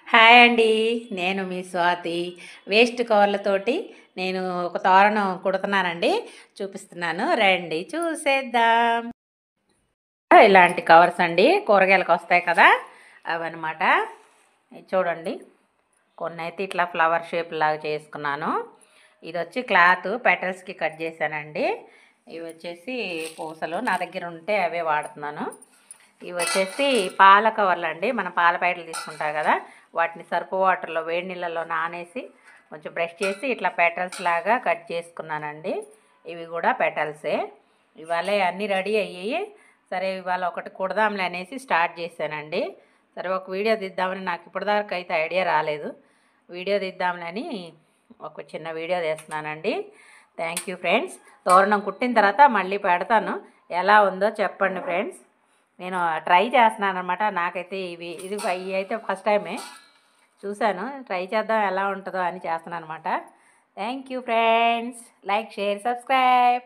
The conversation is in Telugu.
హాయ్ అండి. నేను మీ స్వాతి. వేస్ట్ కవర్లతోటి నేను ఒక తోరణం కుడుతున్నానండి. చూపిస్తున్నాను. రండి చూసేద్దాం. ఇలాంటి కవర్స్ అండి. కూరగాయలకు వస్తాయి కదా! అవన్నమాట. ఇది చూడండి. కొన్నైతే ఇట్లా ఫ్లవర్ షేప్ లాగా చేసుకున్నాను. ఇది వచ్చి క్లాత్ పెటల్స్కి కట్ చేశానండి. ఇవి వచ్చేసి పూసలు నా దగ్గర ఉంటే అవే వాడుతున్నాను. ఇవి వచ్చేసి పాల కవర్లు అండి. మనం పాల ప్యాకెట్లు తీసుకుంటాం కదా, వాటిని సర్పు వాటర్లో వేడి నీళ్ళలో నానేసి కొంచెం బ్రష్ చేసి ఇట్లా పెటల్స్ లాగా కట్ చేసుకున్నానండి. ఇవి కూడా పెటల్సే. ఇవాళ అన్నీ రెడీ అయ్యి సరే ఇవాళ ఒకటి కుడదాంలే అనేసి స్టార్ట్ చేశానండి. సరే ఒక వీడియో తీద్దామని నాకు ఇప్పటిదాకా అయితే ఐడియా రాలేదు. వీడియో తీద్దామని ఒక చిన్న వీడియో తీస్తున్నానండి. Thank you friends. తోరణం కుట్టిన తర్వాత మళ్ళీ పెడతాను. ఎలా ఉందో చెప్పండి ఫ్రెండ్స్. నేను ట్రై చేస్తున్నాను అనమాట. నాకైతే ఇది అయితే ఫస్ట్ టైమే చూశాను. ట్రై చేద్దాం ఎలా ఉంటుందో అని చేస్తున్నాను అనమాట. Thank you friends. Like, share, subscribe.